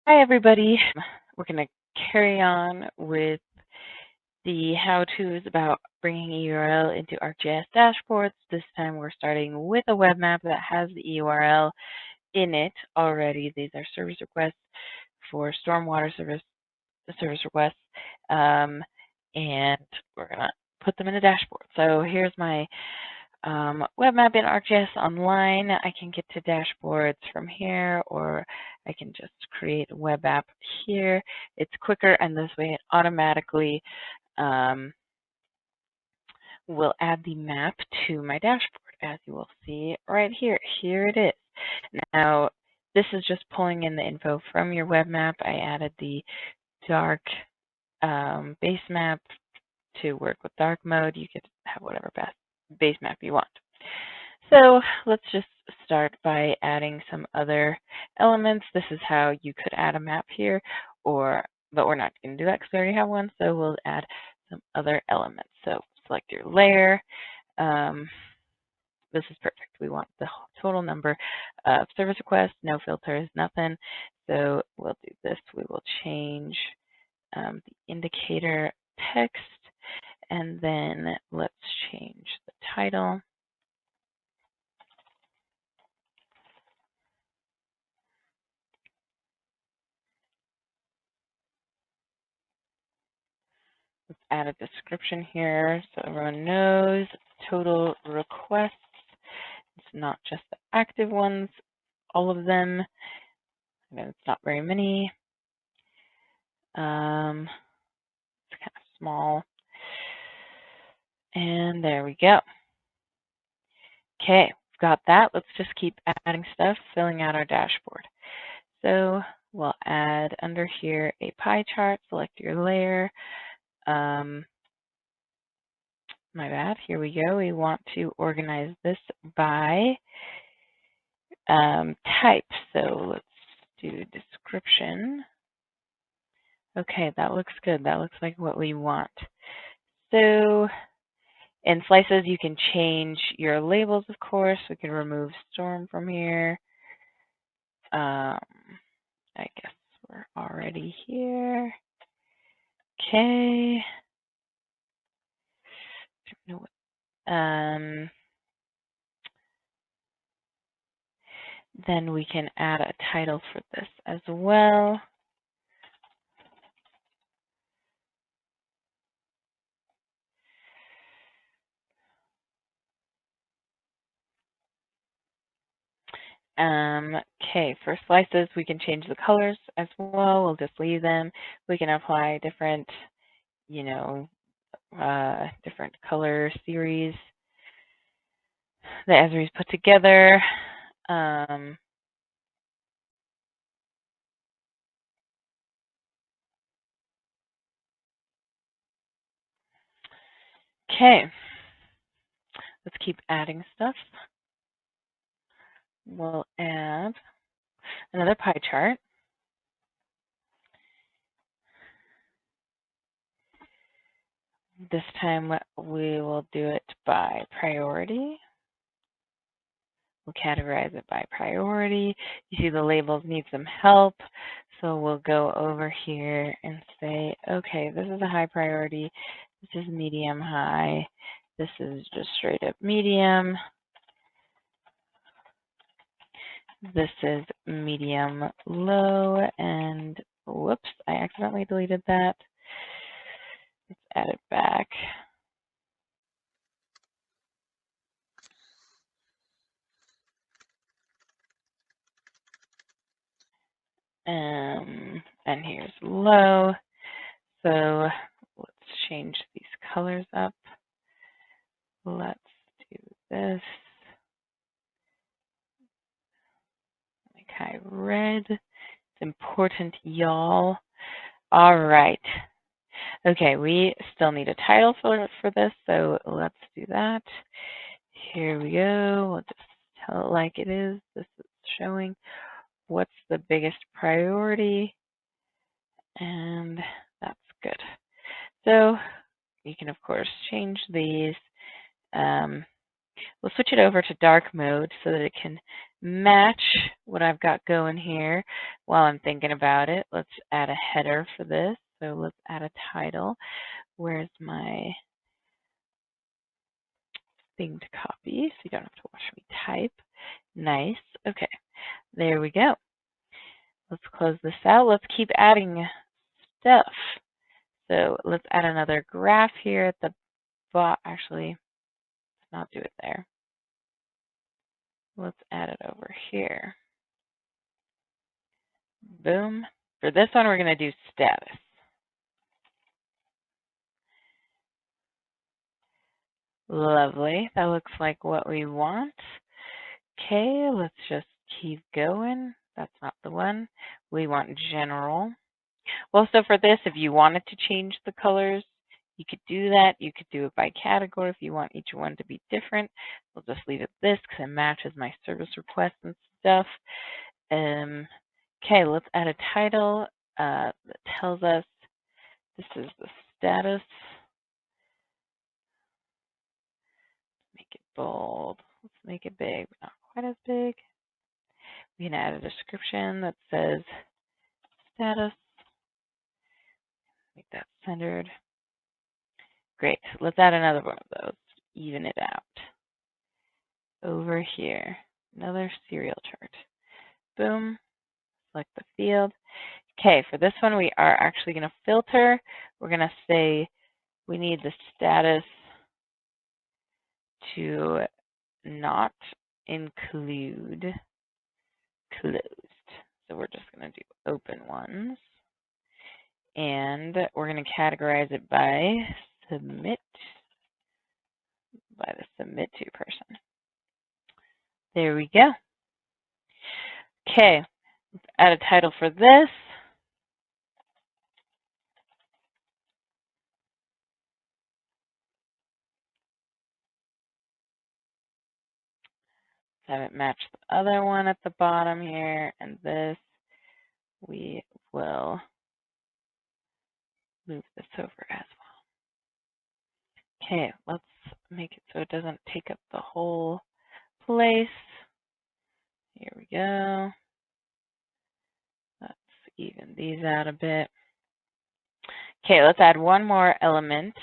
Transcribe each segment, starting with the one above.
Hi, everybody. We're going to carry on with the how-tos about bringing eURL into ArcGIS Dashboards. This time we're starting with a web map that has the eURL in it already. These are service requests for stormwater service requests, and we're going to put them in a dashboard. So here's my web map in ArcGIS Online. I can get to dashboards from here, or I can just create a web app here. It's quicker, and this way it automatically will add the map to my dashboard, as you will see right here. Here it is. Now, this is just pulling in the info from your web map. I added the dark base map to work with dark mode. You could have whatever base map you want. So let's just start by adding some other elements. This is how you could add a map here, but we're not going to do that because we already have one. So we'll add some other elements. So select your layer. This is perfect. We want the total number of service requests, no filters, nothing. So we'll do this. We will change the indicator text, and then let's change the title. Let's add a description here so everyone knows total requests. It's not just the active ones, all of them. I know it's not very many. It's kind of small. And there we go. Okay, we've got that. Let's just keep adding stuff, filling out our dashboard. So we'll add under here a pie chart, select your layer. My bad, here we go. We want to organize this by type. So let's do description. Okay, that looks good. That looks like what we want. So in slices, you can change your labels, of course. We can remove storm from here. I guess we're already here. Okay. Then we can add a title for this as well. Okay, for slices, we can change the colors as well. We'll just leave them. We can apply different, different color series that Esri's put together. Okay, let's keep adding stuff. We'll add another pie chart. This time we will do it by priority. We'll categorize it by priority. You see the labels need some help, so we'll go over here and say, okay, this is a high priority, this is medium high, this is just straight up medium, this is medium low, and whoops, I accidentally deleted that. Let's add it back. And here's low. So let's change these colors up. Let's do this. Make high red. It's important, y'all. All right. Okay, we still need a title for this, so let's do that. Here we go. We'll just tell it like it is. This is showing what's the biggest priority, and that's good. So you can, of course, change these. We'll switch it over to dark mode so that it can match what I've got going here while I'm thinking about it. Let's add a header for this. So let's add a title. Where's my thing to copy so you don't have to watch me type? Nice. Okay, there we go. Let's close this out. Let's keep adding stuff. So let's add another graph here at the bottom. Actually, let's not do it there. Let's add it over here. Boom. For this one, we're going to do status. Lovely. That looks like what we want. Okay, let's just keep going. That's not the one. We want general. Well, so for this, if you wanted to change the colors, you could do that. You could do it by category if you want each one to be different. We'll just leave it this because it matches my service requests and stuff. Okay, let's add a title that tells us this is the status. Make it bold. Let's make it big, but not quite as big. We can add a description that says status. Make that centered. Great. Let's add another one of those. Even it out. Over here, another serial chart. Boom. Select the field. Okay, for this one, we are actually going to filter. We're going to say we need the status to not include closed. So we're just going to do open ones. And we're going to categorize it by submit, by the submit to person. There we go. Okay, let's add a title for this. Have it match the other one at the bottom here, and this we will move this over as well. Okay, let's make it so it doesn't take up the whole place. Here we go. Let's even these out a bit. Okay, let's add one more element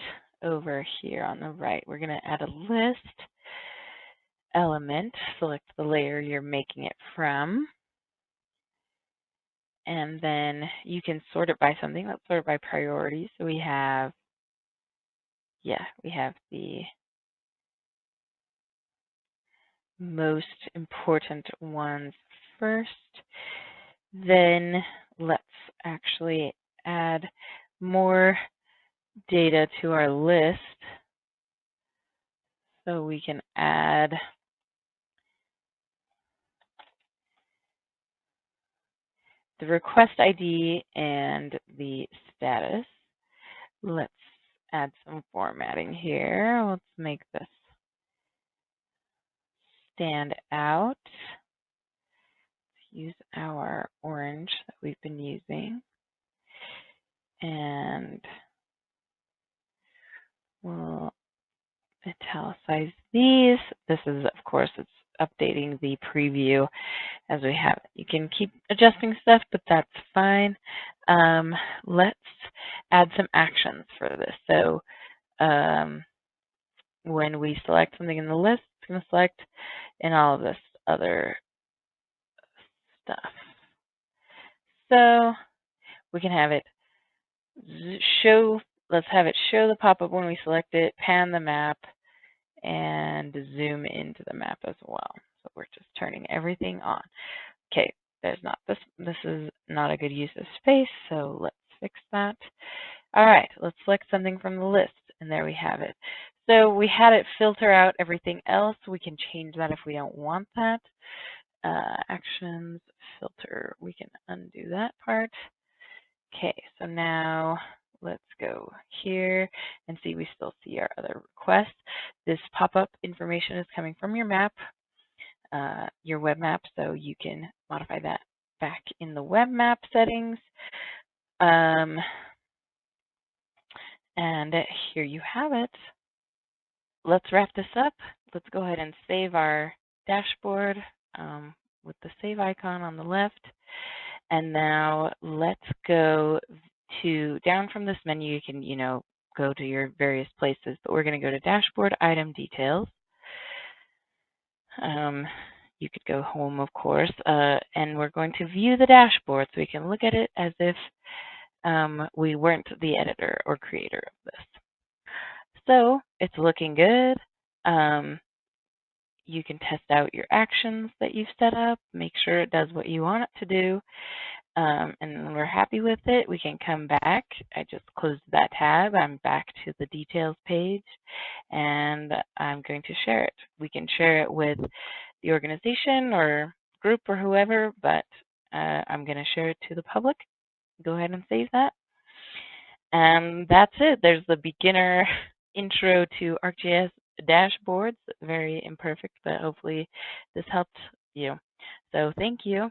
over here on the right. We're going to add a list element. Select the layer you're making it from. And then you can sort it by something. Let's sort it by priority. So we have, we have the most important ones first. Then let's actually add more data to our list. So we can add the request ID and the status. Let's add some formatting here. Let's make this stand out. Use our orange that we've been using. And we'll italicize these. This is, of course, it's updating the preview as we have it. You can keep adjusting stuff, but that's fine. Let's add some actions for this. So when we select something in the list, it's going to select in all of this other stuff. So we can have it show, let's have it show the pop-up when we select it, pan the map, and zoom into the map as well. So we're just turning everything on. Okay, there's not this is not a good use of space, so let's fix that. All right, let's select something from the list, and there we have it. So we had it filter out everything else. We can change that if we don't want that. Actions, filter, we can undo that part. Okay, so now let's go here and see, we still see our other requests. This pop-up information is coming from your map, your web map, so you can modify that back in the web map settings. And here you have it. Let's wrap this up. Let's go ahead and save our dashboard. with the save icon on the left. And now let's go to down from this menu. You can, go to your various places, but we're going to go to Dashboard Item Details. You could go home, of course, and we're going to view the dashboard so we can look at it as if we weren't the editor or creator of this. So it's looking good. You can test out your actions that you've set up, make sure it does what you want it to do, and when we're happy with it, we can come back. I just closed that tab. I'm back to the details page, and I'm going to share it. We can share it with the organization or group or whoever, but I'm going to share it to the public. Go ahead and save that. And that's it. There's the beginner intro to ArcGIS Dashboards. Very imperfect, but hopefully this helped you. So thank you.